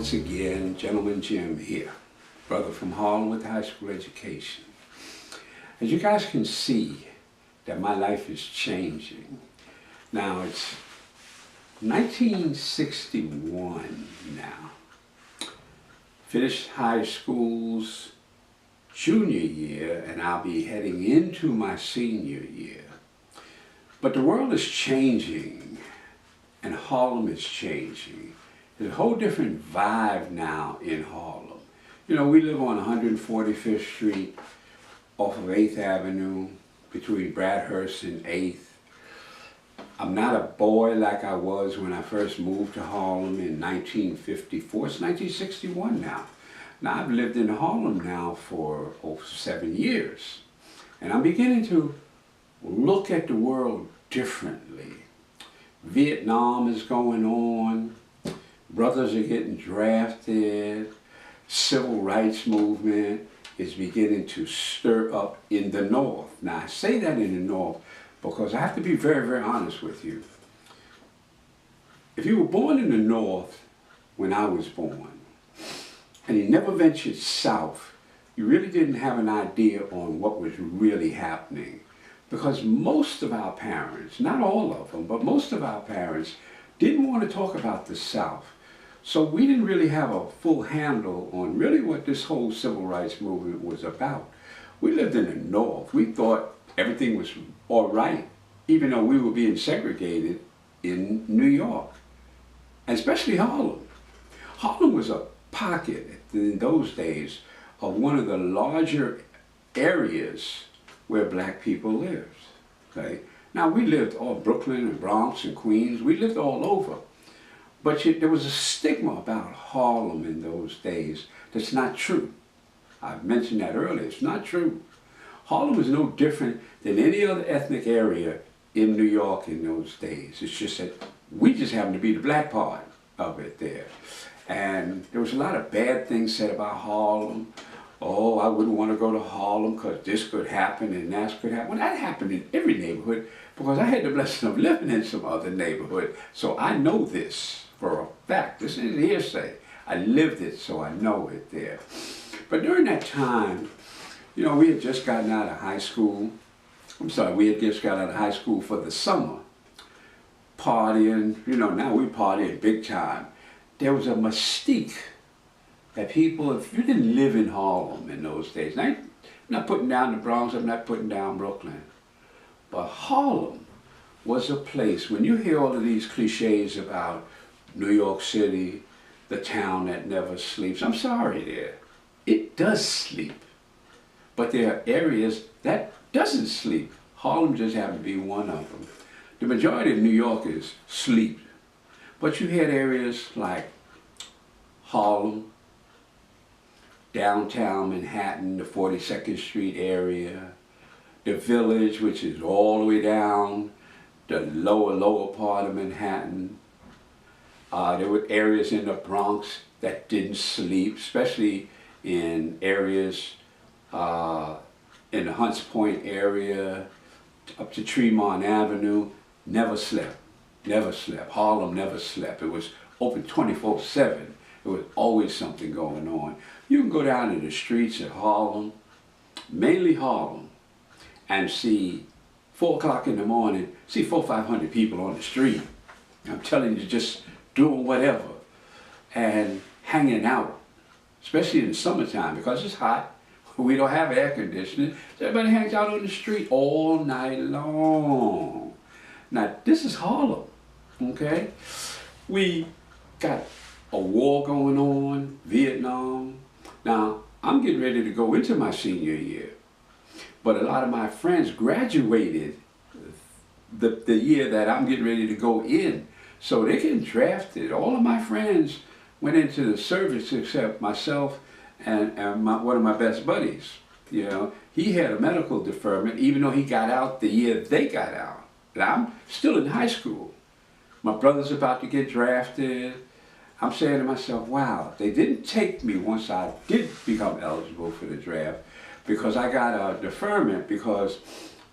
once again, Gentleman Jim here, brother from Harlem with high school education. As you guys can see, that my life is changing. Now it's 1961 now. Finished high school's junior year, and I'll be heading into my senior year. But the world is changing, and Harlem is changing. There's a whole different vibe now in Harlem. You know, we live on 145th Street off of 8th Avenue between Bradhurst and 8th. I'm not a boy like I was when I first moved to Harlem in 1954. It's 1961 now. Now I've lived in Harlem now for over 7 years. And I'm beginning to look at the world differently. Vietnam is going on. Brothers are getting drafted. Civil rights movement is beginning to stir up in the North. Now I say that in the North because I have to be very, very honest with you. If you were born in the North when I was born, and you never ventured south, you really didn't have an idea on what was really happening. Because most of our parents, not all of them, but most of our parents didn't want to talk about the South. So we didn't really have a full handle on really what this whole civil rights movement was about. We lived in the North. We thought everything was all right, even though we were being segregated in New York, and especially Harlem. Harlem was a pocket in those days of one of the larger areas where black people lived. Okay? Now we lived all Brooklyn and Bronx and Queens. We lived all over. But there was a stigma about Harlem in those days that's not true. I've mentioned that earlier. It's not true. Harlem was no different than any other ethnic area in New York in those days. It's just that we just happened to be the black part of it there. And there was a lot of bad things said about Harlem. Oh, I wouldn't want to go to Harlem because this could happen and that could happen. Well, that happened in every neighborhood because I had the blessing of living in some other neighborhood. So I know this for a fact. This is hearsay. I lived it, so I know it there. But during that time, you know, we had just gotten out of high school. We had just got out of high school for the summer. Partying, you know, now we partying big time. There was a mystique that people, if you didn't live in Harlem in those days, now, I'm not putting down the Bronx, I'm not putting down Brooklyn, but Harlem was a place, when you hear all of these cliches about New York City, the town that never sleeps, I'm sorry there, it does sleep. But there are areas that doesn't sleep. Harlem just happened to be one of them. The majority of New Yorkers sleep, but you had areas like Harlem, downtown Manhattan, the 42nd Street area, the Village, which is all the way down the lower part of Manhattan. There were areas in the Bronx that didn't sleep, especially in areas in the Hunts Point area, up to Tremont Avenue. Never slept, never slept. Harlem never slept. It was open 24/7. There was always something going on. You can go down to the streets of Harlem, mainly Harlem, and see 4 o'clock in the morning, see 400 or 500 people on the street. I'm telling you, just doing whatever and hanging out, especially in the summertime because it's hot. We don't have air conditioning. So everybody hangs out on the street all night long. Now, this is Harlem, okay? We got a war going on, Vietnam. Now, I'm getting ready to go into my senior year, but a lot of my friends graduated the year that I'm getting ready to go in. So they're getting drafted. All of my friends went into the service except myself and one of my best buddies. You know, he had a medical deferment even though he got out the year they got out. And I'm still in high school. My brother's about to get drafted. I'm saying to myself, wow, they didn't take me once I did become eligible for the draft because I got a deferment because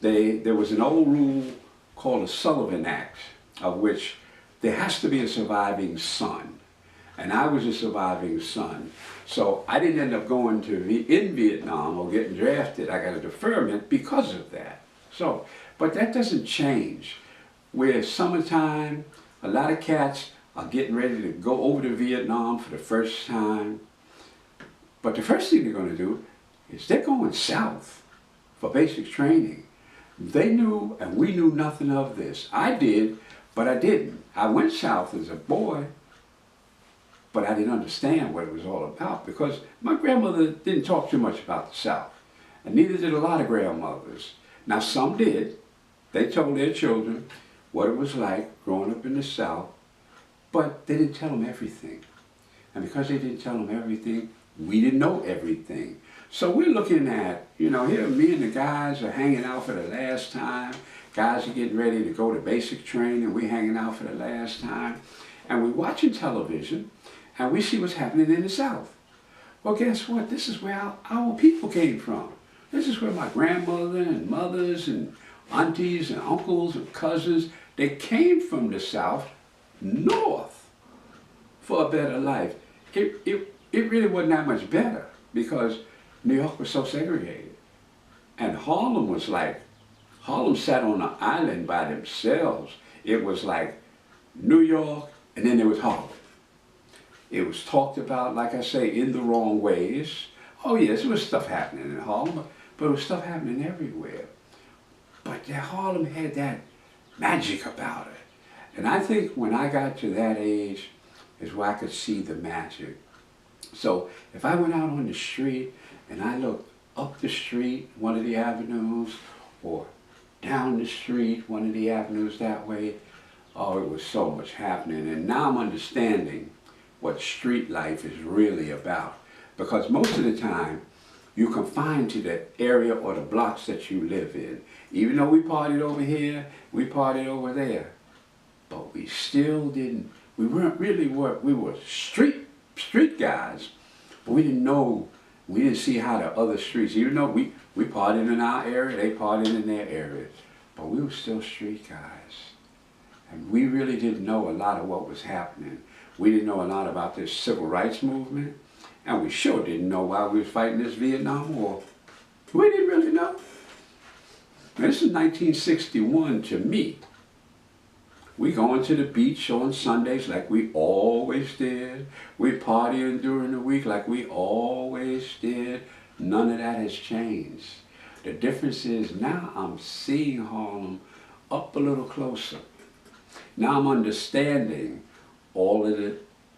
there was an old rule called the Sullivan Act, of which there has to be a surviving son. and I was a surviving son. So I didn't end up going in Vietnam or getting drafted. I got a deferment because of that. So, but that doesn't change. Where summertime, a lot of cats are getting ready to go over to Vietnam for the first time. But the first thing they're going to do is they're going south for basic training. They knew, and we knew nothing of this. I did, but I didn't. I went south as a boy, but I didn't understand what it was all about because my grandmother didn't talk too much about the South, and neither did a lot of grandmothers. Now some did. They told their children what it was like growing up in the South, but they didn't tell them everything. And because they didn't tell them everything, we didn't know everything. So we're looking at, you know, here me and the guys are hanging out for the last time. Guys are getting ready to go to basic training. We're hanging out for the last time. And we're watching television, and we see what's happening in the South. Well, guess what? This is where our people came from. This is where my grandmother and mothers and aunties and uncles and cousins, they came from the South north for a better life. It really wasn't that much better because New York was so segregated. And Harlem was like, Harlem sat on an island by themselves. It was like New York, and then there was Harlem. It was talked about, like I say, in the wrong ways. Oh yes, there was stuff happening in Harlem, but it was stuff happening everywhere. But Harlem had that magic about it. And I think when I got to that age is where I could see the magic. So if I went out on the street and I looked up the street, one of the avenues, or down the street, one of the avenues that way, oh, it was so much happening. And now I'm understanding what street life is really about. Because most of the time, you confined to the area or the blocks that you live in. Even though we partied over here, we partied over there. But we still didn't, we weren't really what, we were street guys. But we didn't know, we didn't see how the other streets, even though we partied in our area, they partied in their area. But we were still street guys. And we really didn't know a lot of what was happening. We didn't know a lot about this civil rights movement. And we sure didn't know why we were fighting this Vietnam War. We didn't really know. Now, this is 1961 to me. We going to the beach on Sundays like we always did. We partying during the week like we always did. None of that has changed. The difference is now I'm seeing Harlem up a little closer. Now I'm understanding all of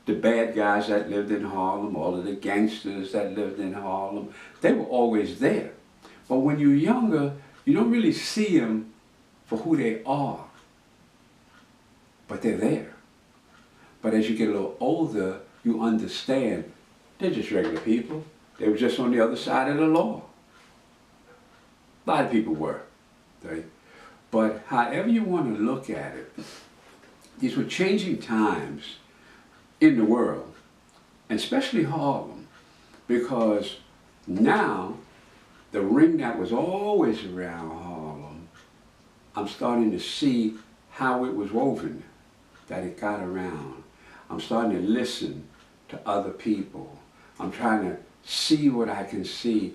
the bad guys that lived in Harlem, all of the gangsters that lived in Harlem. They were always there. But when you're younger, you don't really see them for who they are. But they're there. But as you get a little older, you understand they're just regular people. They were just on the other side of the law. A lot of people were. Right? But however you want to look at it, these were changing times in the world, and especially Harlem, because now the ring that was always around Harlem, I'm starting to see how it was woven, that it got around. I'm starting to listen to other people. I'm trying to see what I can see.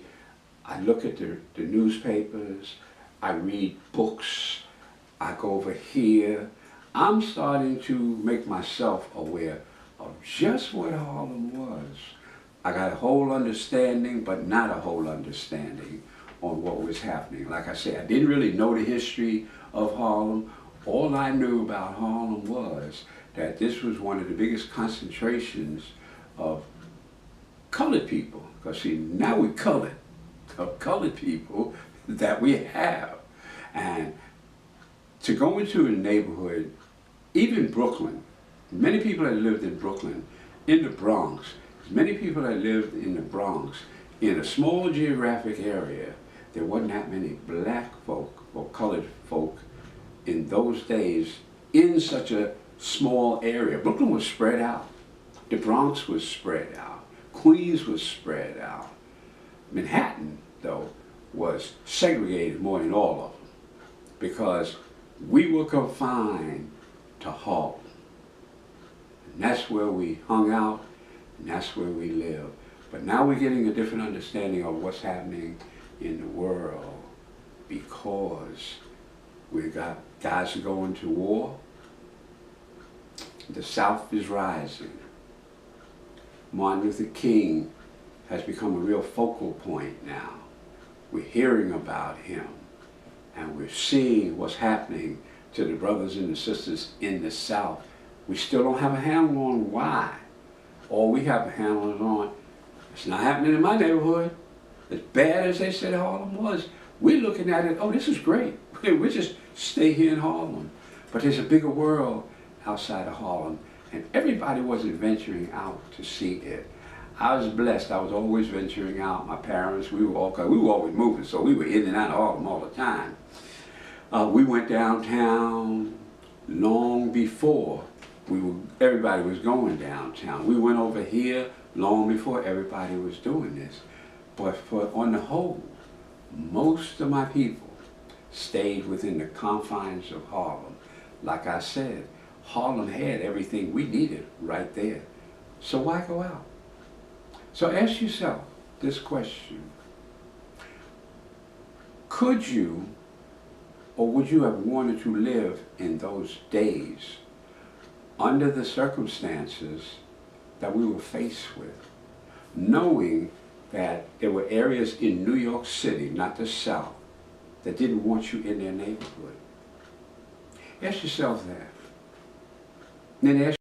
I look at the newspapers, I read books, I go over here. I'm starting to make myself aware of just what Harlem was. I got a whole understanding, but not a whole understanding on what was happening. Like I said, I didn't really know the history of Harlem. All I knew about Harlem was that this was one of the biggest concentrations of colored people. Because see, now we're colored, of colored people that we have. And to go into a neighborhood, even Brooklyn, many people that lived in Brooklyn, in the Bronx, many people that lived in the Bronx, in a small geographic area, there wasn't that many black folk or colored folk in those days in such a small area. Brooklyn was spread out. The Bronx was spread out. Queens was spread out. Manhattan, though, was segregated more than all of them because we were confined to Harlem. And that's where we hung out, and that's where we live. But now we're getting a different understanding of what's happening in the world, because we got guys going to war. The South is rising. Martin Luther King has become a real focal point now. We're hearing about him, and we're seeing what's happening to the brothers and the sisters in the South. We still don't have a handle on why. All we have a handle on, it's not happening in my neighborhood. As bad as they said Harlem was, we're looking at it, oh, this is great. We just stay here in Harlem. But there's a bigger world outside of Harlem, and everybody wasn't venturing out to see it. I was blessed. I was always venturing out. My parents, we were always moving, so we were in and out of Harlem all the time. We went downtown long before everybody was going downtown. We went over here long before everybody was doing this. But on the whole, most of my people stayed within the confines of Harlem. Like I said, Harlem had everything we needed right there. So why go out? So ask yourself this question. Could you, or would you have wanted to live in those days under the circumstances that we were faced with, knowing that there were areas in New York City, not the South, that didn't want you in their neighborhood? Ask yourself that. Then ask